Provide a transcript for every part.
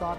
7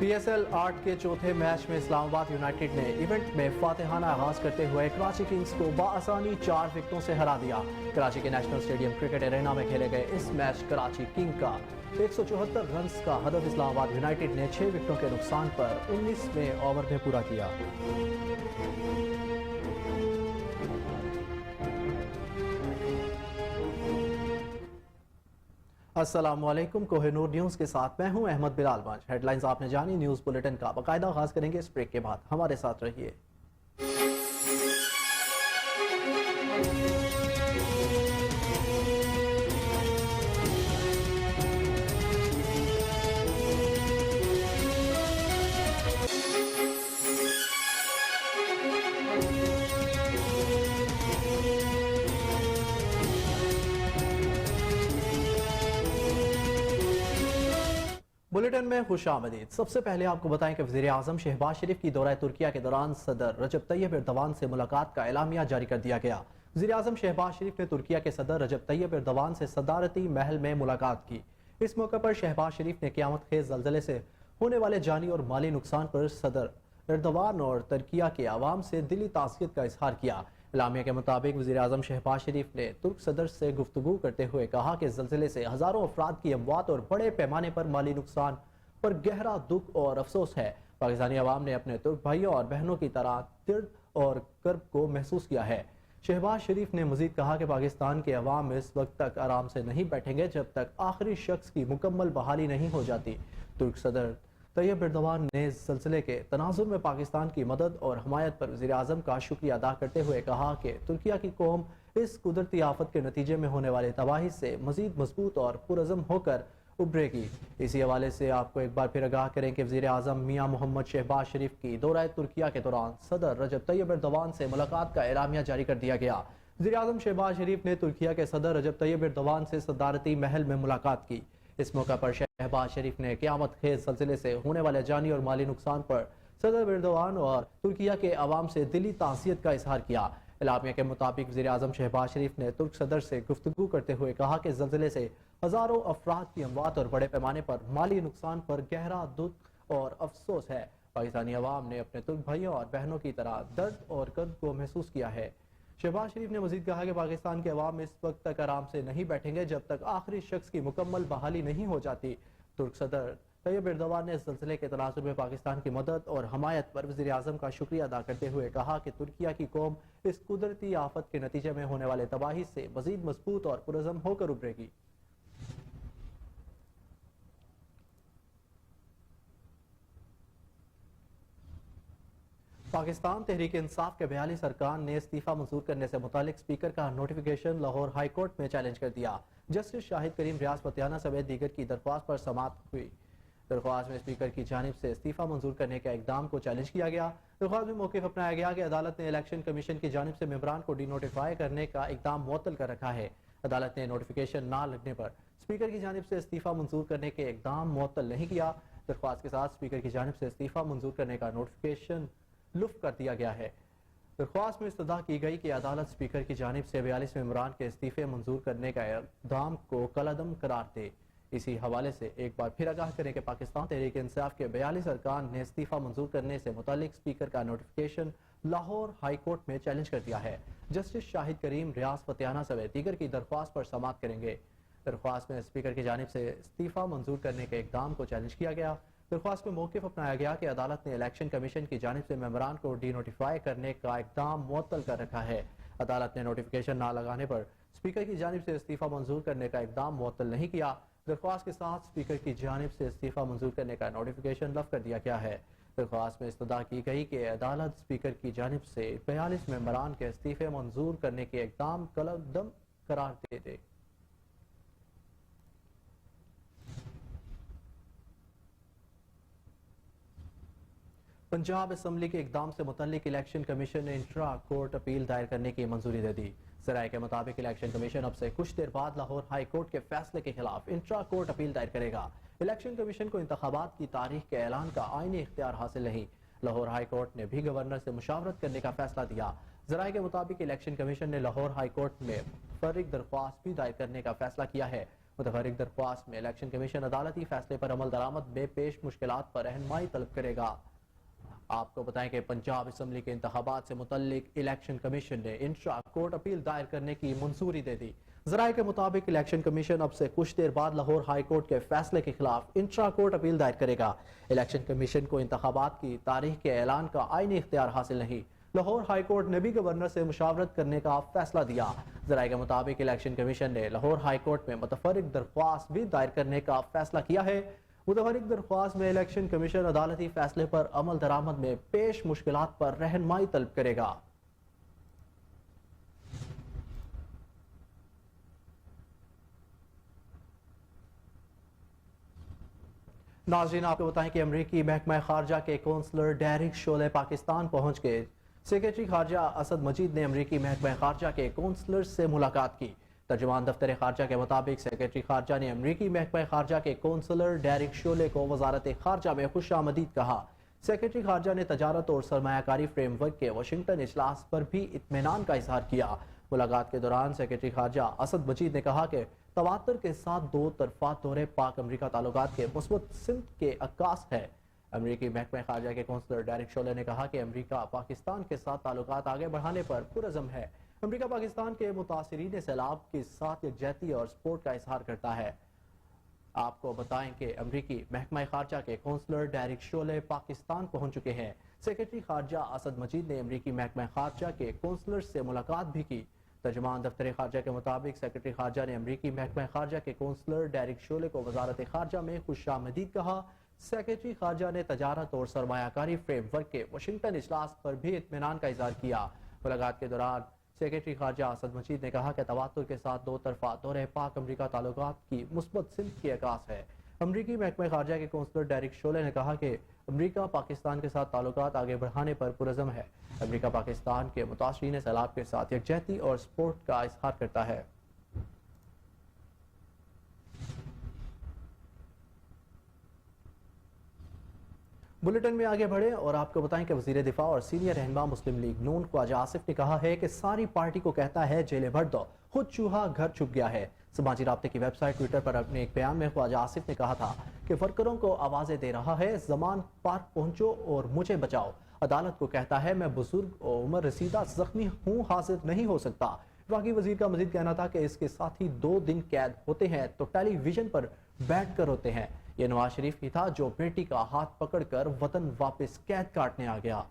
PSL 8 کے چوتھے match میں اسلام آباد یونائٹڈ نے ایونٹ میں فاتحانہ آغاز کرتے ہوئے کراچی کنگز کو بآسانی 4 وکٹوں سے ہرا دیا۔ کراچی کے نیشنل اسٹیڈیم کرکٹ ارینا میں کھیلے گئے اس میچ کراچی کنگ کا 174 رنز کا ہدف اسلام آباد یونائٹڈ نے 6 وکٹوں کے نقصان پر 19ویں اوور میں پورا کیا۔ السلام علیکم، کوہ نور نیوز کے ساتھ میں ہوں احمد بلال بانج۔ ہیڈ لائنز آپ نے جانی، نیوز بلیٹن کا باقاعدہ آغاز کریں گے اس بریک کے بعد، ہمارے ساتھ رہیے۔ بلیٹن میں خوش آمدید۔ سب سے پہلے آپ کو بتائیں کہ وزیر اعظم شہباز شریف کی دورہ ترکیہ کے دوران صدر رجب طیب ایردوان سے ملاقات کا اعلامیہ جاری کر دیا گیا۔ وزیر اعظم شہباز شریف نے ترکیہ کے صدر رجب طیب ایردوان سے صدارتی محل میں ملاقات کی۔ اس موقع پر شہباز شریف نے قیامت خیز زلزلے سے ہونے والے جانی اور مالی نقصان پر صدر ایردوان اور ترکیہ کے عوام سے دلی تعزیت کا اظہار کیا۔ اعلامیہ کے مطابق وزیر اعظم شہباز شریف نے ترک صدر سے گفتگو کرتے ہوئے کہا کہ زلزلے سے ہزاروں افراد کی اموات اور بڑے پیمانے پر مالی نقصان پر گہرا دکھ اور افسوس ہے۔ پاکستانی عوام نے اپنے ترک بھائیوں اور بہنوں کی طرح درد اور کرب کو محسوس کیا ہے۔ شہباز شریف نے مزید کہا کہ پاکستان کے عوام اس وقت تک آرام سے نہیں بیٹھیں گے جب تک آخری شخص کی مکمل بحالی نہیں ہو جاتی۔ ترک صدر طیب ایردوان نے زلزلے کے تناظر میں پاکستان کی مدد اور حمایت پر وزیر اعظم کا شکریہ ادا کرتے ہوئے کہا کہ ترکیہ کی قوم اس قدرتی آفت کے نتیجے میں ہونے والے تباہی سے مزید مضبوط اور پرعزم ہو کر ابھرے گی۔ اسی حوالے سے آپ کو ایک بار پھر آگاہ کریں کہ وزیر اعظم میاں محمد شہباز شریف کی دورہ ترکیہ کے دوران صدر رجب طیب ایردوان سے ملاقات کا اعلامیہ جاری کر دیا گیا۔ وزیر اعظم شہباز شریف نے ترکیہ کے صدر رجب طیب ایردوان سے صدارتی محل میں ملاقات کی۔ اس موقع پر شہباز شریف نے قیامت خیز زلزلے سے ہونے والے جانی اور مالی نقصان پر صدر ایردوان اور ترکیہ کے عوام سے دلی تعزیت کا اظہار کیا۔ اعلامیہ کے مطابق وزیر اعظم شہباز شریف نے ترک صدر سے گفتگو کرتے ہوئے کہا کہ زلزلے سے ہزاروں افراد کی اموات اور بڑے پیمانے پر مالی نقصان پر گہرا دکھ اور افسوس ہے۔ پاکستانی عوام نے اپنے ترک بھائیوں اور بہنوں کی طرح درد اور کرب کو محسوس کیا ہے۔ شہباز شریف نے مزید کہا کہ پاکستان کے عوام اس وقت تک آرام سے نہیں بیٹھیں گے جب تک آخری شخص کی مکمل بحالی نہیں ہو جاتی۔ ترک صدر طیب ایردوان نے اس زلزلے کے تناظر میں پاکستان کی مدد اور حمایت پر وزیر اعظم کا شکریہ ادا کرتے ہوئے کہا کہ ترکیہ کی قوم اس قدرتی آفت کے نتیجے میں ہونے والے تباہی سے مزید مضبوط اور پرعزم ہو کر ابھرے گی۔ پاکستان تحریک انصاف کے 42 ارکان نے استعفیٰ منظور کرنے سے متعلق اسپیکر کا نوٹیفیکیشن لاہور ہائی کورٹ میں چیلنج کر دیا۔ جسٹس شاہد کریم ریاض فتیانہ سمیت دیگر کی درخواست پر سماعت ہوئی۔ درخواست میں اسپیکر کی جانب سے استعفیٰ منظور کرنے کے اقدام کو چیلنج کیا گیا۔ درخواست میں موقف اپنایا گیا کہ عدالت نے الیکشن کمیشن کی جانب سے ممبران کو ڈی نوٹیفائی کرنے کا اقدام معطل کر رکھا ہے۔ عدالت نے نوٹیفیکیشن نہ لگنے پر اسپیکر کی جانب سے استعفیٰ منظور کرنے کے اقدام معطل نہیں کیا۔ درخواست کے ساتھ اسپیکر کی جانب سے استعفیٰ منظور کرنے کا نوٹیفیکیشن لف کر دیا گیا ہے۔ درخواست میں استدعا کی گئی کہ عدالت اسپیکر کی جانب سے 42 ممبران کے استعفے منظور کرنے کا اقدام کو کالعدم قرار دے۔ اسی حوالے سے ایک بار پھر آگاہ کریں کہ پاکستان تحریک انصاف کے 42 ارکان نے استعفیٰ منظور کرنے سے متعلق اسپیکر کا نوٹیفیکیشن لاہور ہائی کورٹ میں چیلنج کر دیا ہے۔ جسٹس شاہد کریم ریاض فتیانہ سمیت دیگر کی درخواست پر سماعت کریں گے۔ درخواست میں اسپیکر کی جانب سے استعفیٰ منظور کرنے کے اقدام کو چیلنج کیا گیا۔ درخواست میں موقف اپنایا گیا کہ عدالت نے الیکشن کمیشن کی جانب سے ممبران کو ڈی نوٹیفائی کرنے کا اقدام معطل کر رکھا ہے۔ عدالت نے نوٹیفیکیشن نہ لگانے پر اسپیکر کی جانب سے استعفیٰ منظور کرنے کا اقدام معطل نہیں کیا۔ درخواست کے ساتھ اسپیکر کی جانب سے استعفیٰ منظور کرنے کا نوٹیفیکیشن لغو کر دیا گیا ہے۔ درخواست میں استدعا کی گئی کہ عدالت اسپیکر کی جانب سے 42 ممبران کے استعفے منظور کرنے کے اقدام کالعدم قرار دے دے۔ پنجاب اسمبلی کے اقدام سے متعلق الیکشن کمیشن نے انٹرا کورٹ اپیل دائر کرنے کی منظوری دے دی۔ ذرائع کے مطابق الیکشن کمیشن اب سے کچھ دیر بعد لاہور ہائی کورٹ کے فیصلے کے خلاف انٹرا کورٹ اپیل دائر کرے گا۔ الیکشن کمیشن کو انتخابات کی تاریخ کے اعلان کا آئینی اختیار حاصل نہیں۔ لاہور ہائی کورٹ نے بھی گورنر سے مشاورت کرنے کا فیصلہ دیا۔ ذرائع کے مطابق الیکشن کمیشن نے لاہور ہائی کورٹ میں فرعی درخواست بھی دائر کرنے کا فیصلہ کیا ہے۔ متفرق درخواست میں الیکشن کمیشن عدالتی فیصلے پر عمل درآمد میں پیش مشکلات پر رہنمائی طلب کرے گا۔ آپ کو بتائیں کہ پنجاب اسمبلی کے انتخابات سے متعلق الیکشن کمیشن نے انٹرا کورٹ اپیل دائر کرنے کی منظوری دے دی۔ ذرائع کے مطابق الیکشن کمیشن اب سے کچھ دیر بعد لاہور ہائی کورٹ کے فیصلے کے خلاف انٹرا کورٹ اپیل دائر کرے گا۔ الیکشن کمیشن کو انتخابات کی تاریخ کے اعلان کا آئینی اختیار حاصل نہیں۔ لاہور ہائی کورٹ نے بھی گورنر سے مشاورت کرنے کا فیصلہ دیا۔ ذرائع کے مطابق الیکشن کمیشن نے لاہور ہائی کورٹ میں متفرق درخواست بھی دائر کرنے کا فیصلہ کیا ہے۔ متفرق درخواست میں الیکشن کمیشن عدالتی فیصلے پر عمل درآمد میں پیش مشکلات پر رہنمائی طلب کرے گا۔ ناظرین، آپ کو بتائیں کہ امریکی محکمہ خارجہ کے کونسلر ڈیرک شولے پاکستان پہنچ گئے۔ سیکریٹری خارجہ اسد مجید نے امریکی محکمہ خارجہ کے کونسلر سے ملاقات کی۔ ترجمان دفتر خارجہ کے مطابق سیکریٹری خارجہ نے امریکی محکمہ خارجہ کے کونسلر ڈیرک شولے کو وزارت خارجہ میں خوش آمدید کہا۔ سیکریٹری خارجہ نے تجارت اور سرمایہ کاری فریم ورک کے واشنگٹن اجلاس پر بھی اطمینان کا اظہار کیا۔ ملاقات کے دوران سیکریٹری خارجہ اسد مجید نے کہا کہ تواتر کے ساتھ دو طرفہ دورے پاک امریکہ تعلقات کے مثبت سمت کے عکاس ہے۔ امریکی محکمہ خارجہ کے کونسلر ڈیرک شولے نے کہا کہ امریکہ پاکستان کے ساتھ تعلقات آگے بڑھانے پر پرعزم ہے۔ امریکہ پاکستان کے متاثرین سیلاب کے ساتھ یکجہتی اور سپورٹ کا اظہار کرتا ہے۔ آپ کو بتائیں کہ امریکی محکمہ خارجہ کے کونسلر ڈیرک شولے پاکستان پہنچ چکے ہیں۔ سیکریٹری خارجہ اسد مجید نے امریکی محکمہ خارجہ کے کونسلر سے ملاقات بھی کی۔ ترجمان دفتر خارجہ کے مطابق سیکریٹری خارجہ نے امریکی محکمہ خارجہ کے کونسلر ڈیرک شولے کو وزارت خارجہ میں خوش آمدید کہا۔ سیکریٹری خارجہ نے تجارت اور سرمایہ کاری فریم ورک کے واشنگٹن اجلاس پر بھی اطمینان کا اظہار کیا۔ ملاقات کے دوران سیکریٹری خارجہ اسد مجید نے کہا کہ تواتر کے ساتھ دو طرفہ دورہ پاک امریکہ تعلقات کی مثبت سمت کی عکاس ہے۔ امریکی محکمہ خارجہ کے کونسلر ڈیرک شولے نے کہا کہ امریکہ پاکستان کے ساتھ تعلقات آگے بڑھانے پر پرعزم ہے۔ امریکہ پاکستان کے متاثرین سیلاب کے ساتھ یکجہتی اور سپورٹ کا اظہار کرتا ہے۔ بلیٹن میں آگے بڑھے اور آپ کو بتائیں کہ وزیر دفاع اور سینئر رہنما مسلم لیگ نون خواجہ آصف نے کہا ہے کہ ساری پارٹی کو کہتا ہے جیلیں بھر دو، خود چوہا گھر چھپ گیا ہے۔ سماجی رابطے کی ویب سائٹ ٹویٹر پر اپنے ایک بیان میں خواجہ آصف نے کہا تھا کہ ورکروں کو آوازیں دے رہا ہے، زمان پارک پہنچو اور مجھے بچاؤ۔ عدالت کو کہتا ہے میں بزرگ اور عمر رسیدہ زخمی ہوں، حاضر نہیں ہو سکتا۔ وفاقی وزیر کا مزید کہنا تھا کہ اس کے ساتھ ہی 2 دن قید ہوتے ہیں تو ٹیلی ویژن پر بیٹھ کر ہوتے ہیں۔ یہ نواز شریف ہی تھا جو بیٹی کا ہاتھ پکڑ کر وطن واپس قید کاٹنے آ گیا۔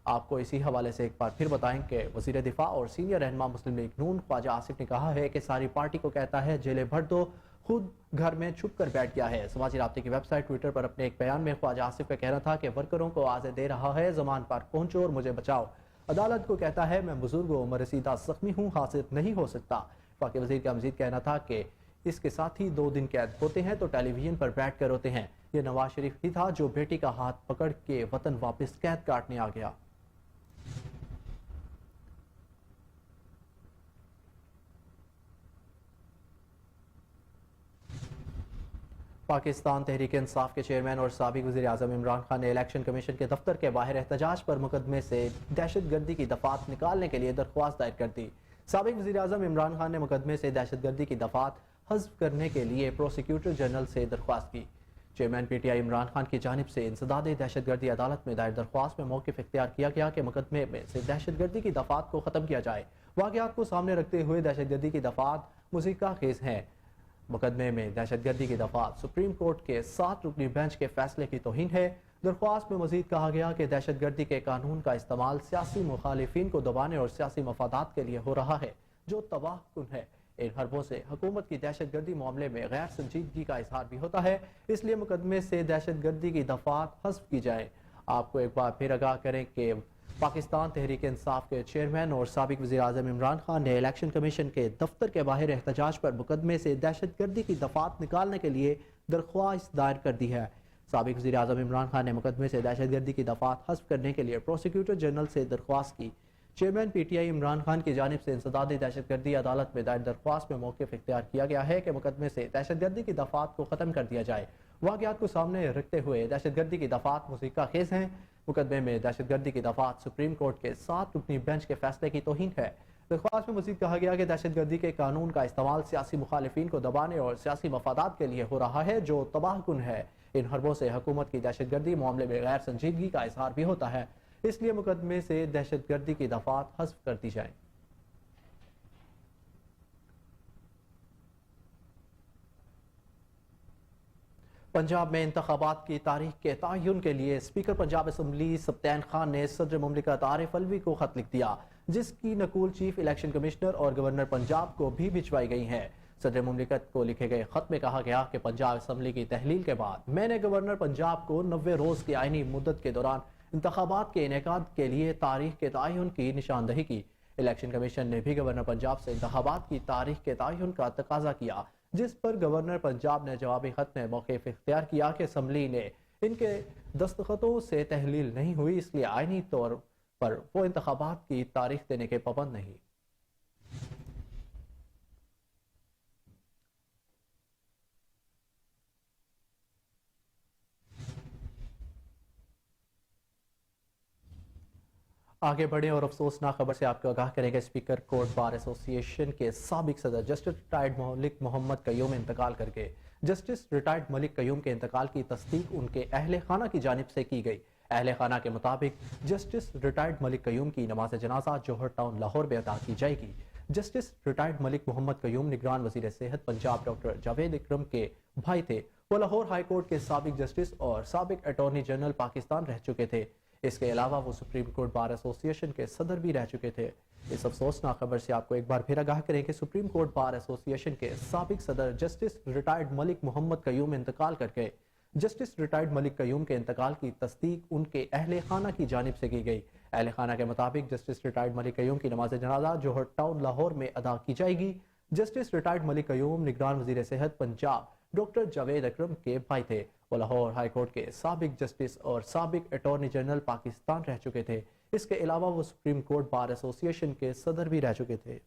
آپ کو اسی حوالے سے ایک بار پھر بتائیں کہ وزیر دفاع اور سینئر رہنما مسلم لیگ نون خواجہ آصف نے کہا ہے کہ ساری پارٹی کو کہتا ہے جیلیں بھر دو، خود گھر میں چھپ کر بیٹھ گیا ہے۔ سماجی رابطے کی ویب سائٹ ٹویٹر پر اپنے ایک بیان میں خواجہ آصف کا کہنا تھا کہ ورکروں کو آوازیں دے رہا ہے، زمان پارک پہنچو اور مجھے بچاؤ۔ عدالت کو کہتا ہے میں بزرگ و عمر رسیدہ زخمی ہوں، حاضر نہیں ہو سکتا۔ وفاقی وزیر کا مزید کہنا تھا کہ اس کے ساتھ ہی 2 دن قید ہوتے ہیں تو ٹیلی ویژن پر بیٹھ کر ہوتے ہیں۔ یہ نواز شریف ہی تھا جو بیٹی کا ہاتھ پکڑ کے وطن واپس قید کاٹنے آ گیا۔ پاکستان تحریک انصاف کے چیئرمین اور سابق وزیر اعظم عمران خان نے الیکشن کمیشن کے دفتر کے باہر احتجاج پر مقدمے سے دہشت گردی کی دفعات نکالنے کے لیے درخواست دائر کر دی۔ سابق وزیر اعظم عمران خان نے مقدمے سے دہشت گردی کی دفعات حذف کرنے کے لیے پروسیکیوٹر جنرل سے درخواست کی۔ Chairman P T I Imran Khan کی جانب سے انسداد دہشت گردی عدالت میں دائر درخواست میں موقف اختیار کیا گیا کہ مقدمے میں سے دہشت گردی کی دفعات کو ختم کیا جائے۔ واقعات کو سامنے رکھتے ہوئے دہشت گردی کی دفعات مذیقہ خیز ہیں۔ مقدمے میں دہشت گردی کی دفعات سپریم کورٹ کے 7 رکنی بینچ کے فیصلے کی توہین ہے۔ درخواست میں مزید کہا گیا کہ دہشت گردی کے قانون کا استعمال سیاسی مخالفین کو دبانے اور سیاسی مفادات کے لیے ہو رہا ہے جو تباہ کن ہے۔ ان حربوں سے حکومت کی دہشت گردی معاملے میں غیر سنجیدگی کا اظہار بھی ہوتا ہے، اس لیے مقدمے سے دہشت گردی کی دفعات حذف کی جائیں۔ آپ کو ایک بار پھر آگاہ کریں کہ پاکستان تحریک انصاف کے چیئرمین اور سابق وزیر اعظم عمران خان نے الیکشن کمیشن کے دفتر کے باہر احتجاج پر مقدمے سے دہشت گردی کی دفعات نکالنے کے لیے درخواست دائر کر دی ہے۔ سابق وزیر اعظم عمران خان نے مقدمے سے دہشت گردی کی دفعات حذف کرنے کے لیے پروسیکیوٹر جنرل سے درخواست کی۔ Chairman P T I Imran Khan کی جانب سے انسداد دہشت گردی عدالت میں دائر درخواست میں موقف اختیار کیا گیا ہے کہ مقدمے سے دہشت گردی کی دفعات کو ختم کر دیا جائے۔ واقعات کو سامنے رکھتے ہوئے دہشت گردی کی دفعات مذیقہ خیز ہیں۔ مقدمے میں دہشت گردی کی دفعات سپریم کورٹ کے 7 رکنی بینچ کے فیصلے کی توہین ہے۔ درخواست میں مزید کہا گیا کہ دہشت گردی کے قانون کا استعمال سیاسی مخالفین کو دبانے اور سیاسی مفادات کے لیے ہو رہا ہے جو تباہ کن ہے۔ ان حربوں سے حکومت کی دہشت گردی معاملے میں غیر سنجیدگی کا اظہار بھی ہوتا ہے، اس لیے مقدمے سے دہشت گردی کی دفعات حذف کر دی جائیں۔ پنجاب میں انتخابات کی تاریخ کے تعین کے لیے اسپیکر پنجاب اسمبلی سبطین خان نے صدر مملکت عارف الوی کو خط لکھ دیا، جس کی نقول چیف الیکشن کمشنر اور گورنر پنجاب کو بھی بھجوائی گئی ہیں۔ صدر مملکت کو لکھے گئے خط میں کہا گیا کہ پنجاب اسمبلی کی تحلیل کے بعد میں نے گورنر پنجاب کو 90 روز کی آئینی مدت کے دوران انتخابات کے انعقاد کے لیے تاریخ کے تعین کی نشاندہی کی۔ الیکشن کمیشن نے بھی گورنر پنجاب سے انتخابات کی تاریخ کے تعین کا تقاضا کیا، جس پر گورنر پنجاب نے جوابی خط میں موقف اختیار کیا کہ اسمبلی نے ان کے دستخطوں سے تحلیل نہیں ہوئی، اس لیے آئینی طور پر وہ انتخابات کی تاریخ دینے کے پابند نہیں۔ آگے بڑھیں اور افسوسناک خبر سے آپ کو آگاہ کریں گے۔ اسپیکر کورٹ بار ایسوسی ایشن کے سابق صدر جسٹس ریٹائرڈ ملک محمد قیوم انتقال کر گئے۔ جسٹس ریٹائرڈ ملک قیوم کے انتقال کی تصدیق ان کے اہل خانہ کی جانب سے کی گئی۔ اہل خانہ کے مطابق جسٹس ریٹائرڈ ملک قیوم کی نماز جنازہ جوہر ٹاؤن لاہور میں ادا کی جائے گی۔ جسٹس ریٹائرڈ ملک محمد قیوم نگران وزیر صحت پنجاب ڈاکٹر جاوید اکرم کے بھائی تھے۔ وہ لاہور ہائی کورٹ کے سابق جسٹس اور سابق اٹارنی جنرل پاکستان رہ چکے تھے۔ اس کے علاوہ وہ سپریم کورٹ بار ایسوسی ایشن کے صدر بھی رہ چکے تھے۔ اس افسوسناک خبر سے آپ کو ایک بار پھر آگاہ کریں کہ سپریم کورٹ بار ایسوسی ایشن کے سابق صدر جسٹس ریٹائرڈ ملک محمد قیوم انتقال کر گئے۔ جسٹس ریٹائرڈ ملک قیوم کے انتقال کی تصدیق ان کے اہل خانہ کی جانب سے کی گئی۔ اہل خانہ کے مطابق جسٹس ریٹائرڈ ملک قیوم کی نماز جنازہ جوہر ٹاؤن لاہور میں ادا کی جائے گی۔ جسٹس ریٹائرڈ ملک قیوم نگران وزیر صحت پنجاب ڈاکٹر جاوید اکرم کے بھائی تھے۔ وہ لاہور ہائی کورٹ کے سابق جسٹس اور سابق اٹارنی جنرل پاکستان رہ چکے تھے۔ اس کے علاوہ وہ سپریم کورٹ بار ایسوسی ایشن کے صدر بھی رہ چکے تھے۔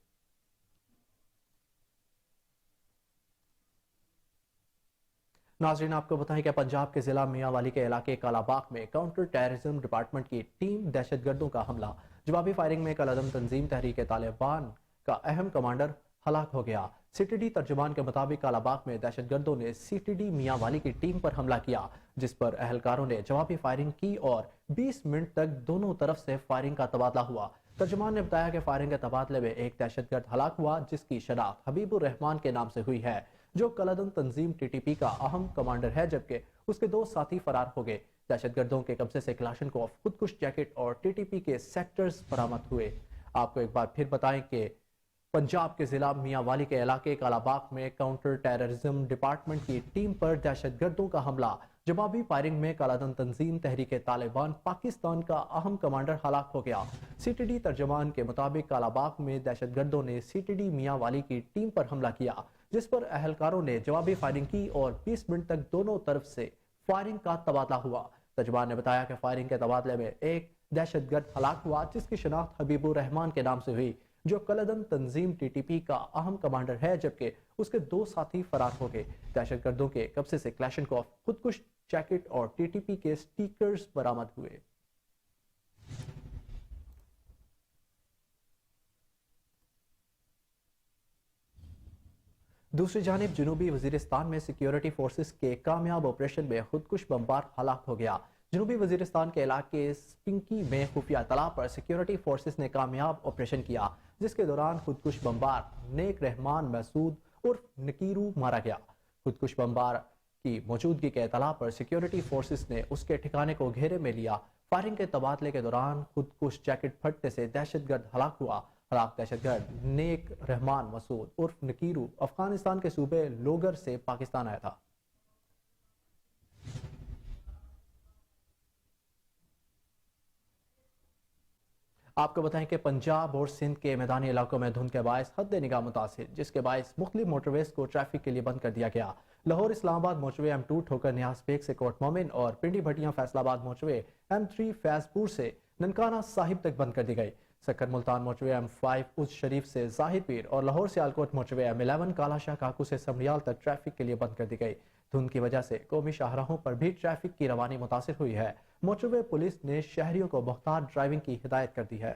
ناظرین، آپ کو بتائیں کہ پنجاب کے ضلع میاں والی کے علاقے کالا باغ میں کاؤنٹر ٹیررزم ڈپارٹمنٹ کی ٹیم دہشت گردوں کا حملہ۔ جوابی فائرنگ میں کالعدم تنظیم تحریک طالبان کا اہم کمانڈر ہلاک ہو گیا۔ سی ٹی ڈی ترجمان کے مطابق کالا باغ میں دہشت گردوں نے سی ٹی ڈی میاں والی کی ٹیم پر حملہ کیا، جس پر اہلکاروں نے جوابی فائرنگ کی اور 20 منٹ تک دونوں طرف سے فائرنگ کا تبادلہ ہوا۔ ترجمان نے بتایا کہ فائرنگ کے تبادلے میں ایک دہشت گرد ہلاک ہوا، جس کی شناخت حبیب الرحمان کے نام سے ہوئی ہے، جو کالعدم تنظیم ٹی ٹی پی کا اہم کمانڈر ہے، جبکہ اس کے 2 ساتھی فرار ہو گئے۔ دہشت گردوں کے قبضے سے کلاشنکوف، خودکش جیکٹ اور ٹی ٹی پی کے سیکٹرز برآمد ہوئے۔ آپ کو ایک بار پھر بتائیں کہ پنجاب کے ضلع میاں والی کے علاقے کالا باغ میں کاؤنٹر ٹیررزم ڈپارٹمنٹ کی ٹیم پر دہشت گردوں کا حملہ۔ جوابی فائرنگ میں کالعدم تنظیم تحریک طالبان پاکستان کا اہم کمانڈر ہلاک ہو گیا۔ سی ٹی ڈی ترجمان کے مطابق کالا باغ میں دہشت گردوں نے سی ٹی ڈی میاں والی کی ٹیم پر حملہ کیا، جس پر اہلکاروں نے جوابی فائرنگ کی اور 20 منٹ تک دونوں طرف سے فائرنگ کا تبادلہ ہوا۔ ترجمان نے بتایا کہ فائرنگ کے تبادلے میں ایک دہشت گرد ہلاک ہوا، جس کی شناخت حبیب الرحمان کے نام سے ہوئی، جو کالعدم تنظیم ٹی ٹی پی کا اہم کمانڈر ہے، جبکہ اس کے 2 ساتھی فرار ہو گئے۔ دہشت گردوں کے قبضے سے کلاشنکوف، خودکش جیکٹ اور ٹی ٹی پی کے سٹیکرز برآمد ہوئے۔ دوسری جانب جنوبی وزیرستان میں سیکیورٹی فورسز کے کامیاب آپریشن میں خودکش بمبار ہلاک ہو گیا۔ جنوبی وزیرستان کے علاقے سپنکی میں خفیہ اطلاع پر سیکیورٹی فورسز نے کامیاب آپریشن کیا، جس کے دوران خودکش بمبار نیک رحمان مسعود عرف نکیرو مارا گیا۔ خودکش بمبار کی موجودگی کے اطلاع پر سیکیورٹی فورسز نے اس کے ٹھکانے کو گھیرے میں لیا۔ فائرنگ کے تبادلے کے دوران خودکش جیکٹ پھٹنے سے دہشت گرد ہلاک ہوا۔ ہلاک دہشت گرد نیک رحمان مسعود عرف نکیرو افغانستان کے صوبے لوگر سے پاکستان آیا تھا۔ آپ کو بتائیں کہ پنجاب اور سندھ کے میدانی علاقوں میں دھند کے باعث حد نگاہ متاثر، جس کے باعث مختلف موٹر ویز کو ٹریفک کے لیے بند کر دیا گیا۔ لاہور اسلام آباد موٹروے M2 ٹھوکر نیاز بیگ سے کوٹ مومن اور پنڈی بھٹیاں فیصل آباد موٹروے M3 فیض پور سے ننکانہ صاحب تک بند کر دی گئی۔ سکر ملتان موٹروے M5 عز شریف سے ظاہر پیر اور لاہور سے آلکوٹ موٹروے M11 کالا شاہ کاکو سے سمریال تک ٹریفک کے لیے بند کر دی گئی۔ دھند کی وجہ سے قومی شاہراہوں پر بھی ٹریفک کی روانی متاثر ہوئی ہے۔ موٹروے پولیس نے شہریوں کو محتاط ڈرائیونگ کی ہدایت کر دی ہے۔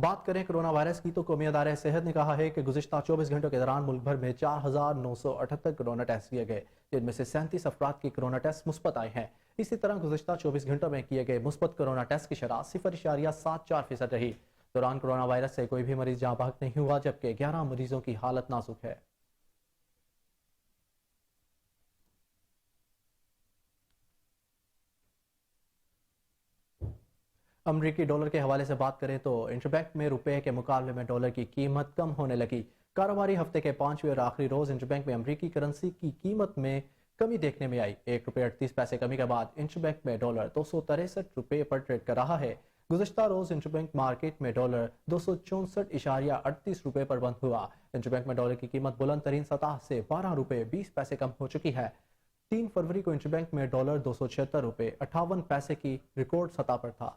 بات کریں کرونا وائرس کی تو قومی ادارہ صحت نے کہا ہے کہ گزشتہ 24 گھنٹوں کے دوران ملک بھر میں 4978 کرونا ٹیسٹ کیے گئے، جن میں سے 37 افراد کی کرونا ٹیسٹ مثبت آئے ہیں۔ اسی طرح گزشتہ 24 گھنٹوں میں کیے گئے مثبت کرونا ٹیسٹ کی شرح 0.74% رہی۔ دوران کرونا وائرس سے کوئی بھی مریض جاں بحق نہیں ہوا، جبکہ 11 مریضوں کی حالت نازک ہے۔ امریکی ڈالر کے حوالے سے بات کریں تو انٹربینک میں روپے کے مقابلے میں ڈالر کی قیمت کم ہونے لگی۔ کاروباری ہفتے کے 5ویں اور آخری روز انٹربینک میں امریکی کرنسی کی قیمت میں کمی دیکھنے میں آئی۔ 1 روپے 38 پیسے کمی کے بعد انٹربینک میں ڈالر 263 روپے پر ٹریڈ کر رہا ہے۔ گزشتہ روز انٹربینک مارکیٹ میں ڈالر 264.38 روپے پر بند ہوا۔ انٹربینک میں ڈالر کی قیمت بلند ترین سطح سے 12 روپے 20 پیسے کم ہو چکی ہے۔ 3 فروری کو انٹربینک میں ڈالر 276 روپے 58 پیسے کی ریکارڈ سطح پر تھا۔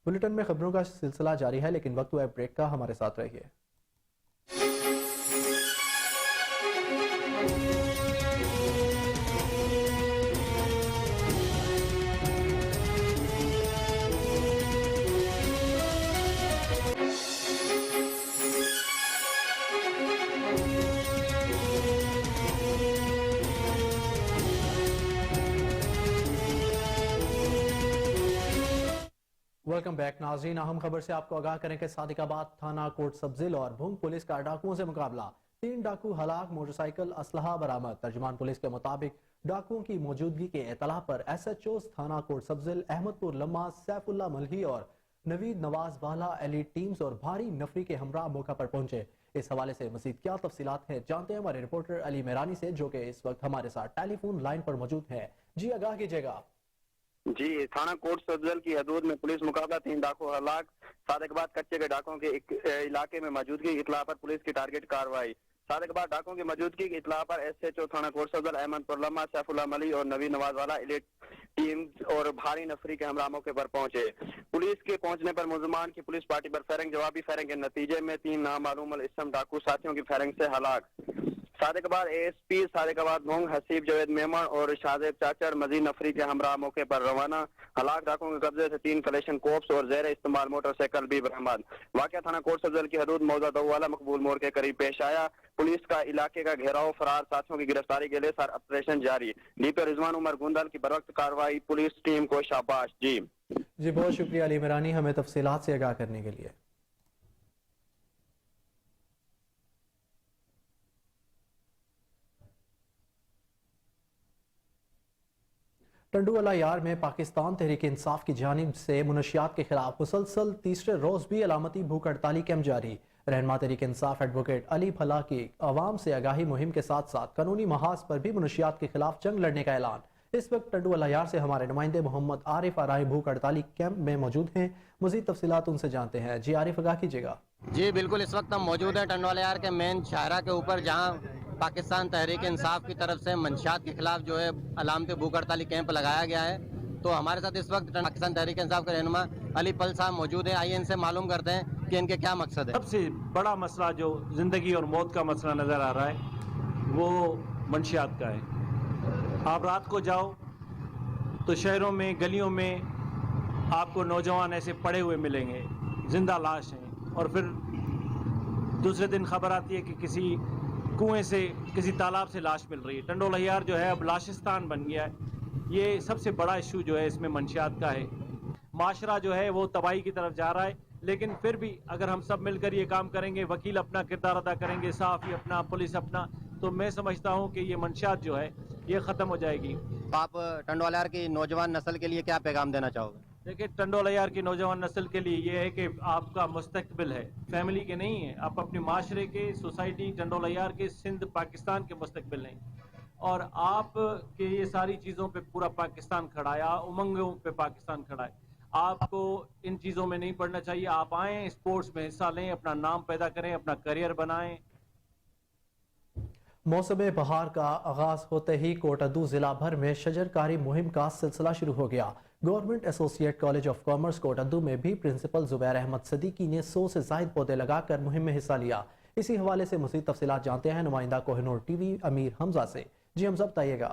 بلیٹن میں خبروں کا سلسلہ جاری ہے، لیکن وقت ہوا ہے بریک کا، ہمارے ساتھ رہیے۔ ویلکم بیک ناظرین، اہم خبر سے آپ کو آگاہ کریں کہ صادق آباد تھانہ کوٹ سبزل اور بھونگ پولیس کا ڈاکوؤں سے مقابلہ۔ 3 ڈاکو ہلاک، موٹر سائیکل اسلحہ برآمد۔ ترجمان پولیس کے مطابق ڈاکوؤں کی موجودگی کے اطلاع پر ایس ایچ اوز تھانہ کوٹ سبزل، احمد پور لمحہ، سیف اللہ ملہی اور نوید نواز والا ایلیٹ ٹیمز اور بھاری نفری کے ہمراہ موقع پر پہنچے۔ اس حوالے سے مزید کیا تفصیلات ہیں جانتے ہیں ہمارے رپورٹر علی میرانی سے، جو کہ اس وقت ہمارے ساتھ ٹیلی فون لائن پر موجود ہے۔ جی آگاہ کیجیے گا۔ جی، تھانہ کوٹ سبزل کی حدود میں پولیس مقابلہ، 3 ڈاکو ہلاک، صادق آباد کچے کے ڈاکوں کے علاقے میں موجودگی اطلاع پر پولیس کی ٹارگٹ کارروائی۔ صادق آباد ڈاکوں کی موجودگی کی اطلاع پر ایس ایچ او تھانہ کوٹ سبزل احمد پور لمحہ، سیف اللہ ملی اور نوید نواز والا ایلیٹ ٹیمز اور بھاری نفری کے ہمراہ موقع پر پہنچے۔ پولیس کے پہنچنے پر ملزمان کی پولیس پارٹی پر فائرنگ، جوابی فائرنگ کے نتیجے میں 3 نامعلوم الاسم ڈاکو ساتھیوں کی فائرنگ سے ہلاک۔ صادق آباد اے ایس پی صادق آباد بھونگ حسیب جاوید میمن اور شاہزیب چاچر مزید نفری کے ہمراہ موقع پر روانہ۔ ہلاک ڈاکوں کے قبضے سے 3 کلیشن کوپس اور زیر استعمال موٹر سائیکل بھی برآمد۔ واقعہ تھانہ کوٹ سبزل کی حدود موضع دوالہ مقبول موڑ کے قریب پیش آیا۔ پولیس کا علاقے کا گھیراؤ، فرار ساتھیوں کی گرفتاری کے لیے سر آپریشن جاری۔ ڈی پی رضوان عمر گندل کی بروقت کارروائی، پولیس ٹیم کو شاباش۔ جی بہت شکریہ علی میرانی، ہمیں تفصیلات سے آگاہ کرنے کے لیے۔ ٹنڈوالہ یار میں پاکستان تحریک انصاف کی جانب سے منشیات کے خلاف مسلسل تیسرے روز بھی علامتی بھوک ہڑتالی کیمپ جاری۔ رہنما تحریک انصاف ایڈوکیٹ علی بھلا کی عوام سے آگاہی مہم کے ساتھ ساتھ قانونی محاذ پر بھی منشیات کے خلاف جنگ لڑنے کا اعلان۔ اس وقت ٹنڈوالہ یار سے ہمارے نمائندے محمد عارف آرائی بھوک ہڑتالی کیمپ میں موجود ہیں، مزید تفصیلات ان سے جانتے ہیں۔ جی عارف، آگاہ کیجیے گا۔ جی بالکل، اس وقت ہم موجود ہیں ٹنڈوالہ یار کے مین شاہراہ کے اوپر، جہاں پاکستان تحریک انصاف کی طرف سے منشیات کے خلاف جو ہے علامتی بھوک ہڑتالی کیمپ لگایا گیا ہے۔ تو ہمارے ساتھ اس وقت پاکستان تحریک انصاف کے رہنما علی پل صاحب موجود ہیں۔ آئیے ان سے معلوم کرتے ہیں کہ ان کے کیا مقصد ہے۔ سب سے بڑا مسئلہ جو زندگی اور موت کا مسئلہ نظر آ رہا ہے وہ منشیات کا ہے۔ آپ رات کو جاؤ تو شہروں میں، گلیوں میں آپ کو نوجوان ایسے پڑے ہوئے ملیں گے، زندہ لاش ہیں، اور پھر دوسرے دن خبر آتی ہے کہ کسی کنویں سے، کسی تالاب سے لاش مل رہی ہے۔ ٹنڈوالہ یار جو ہے اب لاشستان بن گیا ہے۔ یہ سب سے بڑا ایشو جو ہے اس میں منشیات کا ہے۔ معاشرہ جو ہے وہ تباہی کی طرف جا رہا ہے، لیکن پھر بھی اگر ہم سب مل کر یہ کام کریں گے، وکیل اپنا کردار ادا کریں گے، صحافی اپنا، پولیس اپنا، تو میں سمجھتا ہوں کہ یہ منشیات جو ہے یہ ختم ہو جائے گی۔ آپ ٹنڈوالہ یار کی نوجوان نسل کے لیے کیا پیغام دینا چاہو گے؟ دیکھیں، ٹنڈوالہ یار کی نوجوان نسل کے لیے یہ ہے کہ آپ کا مستقبل ہے، فیملی کے نہیں ہے، آپ اپنے معاشرے کے، سوسائٹی، ٹنڈوالہ یار کے، سندھ، پاکستان کے مستقبل ہیں، اور آپ کے یہ ساری چیزوں پہ پورا پاکستان کھڑا ہے، امنگوں پہ پاکستان کھڑا ہے۔ آپ کو ان چیزوں میں نہیں پڑنا چاہیے، آپ آئیں، اسپورٹس میں حصہ لیں، اپنا نام پیدا کریں، اپنا کریئر بنائیں۔ موسم بہار کا آغاز ہوتے ہی کوٹادو ضلع بھر میں شجر کاری مہم کا سلسلہ شروع ہو گیا۔ Government associate college of commerce Kotado میں بھی پرنسپل زبیر احمد صدیقی نے 100 سے زائد پودے لگا کر مہم میں حصہ لیا۔ اسی حوالے سے مزید تفصیلات جانتے ہیں نمائندہ کوہ نور ٹی وی امیر حمزہ سے۔ جی حمزہ، بتائیے گا۔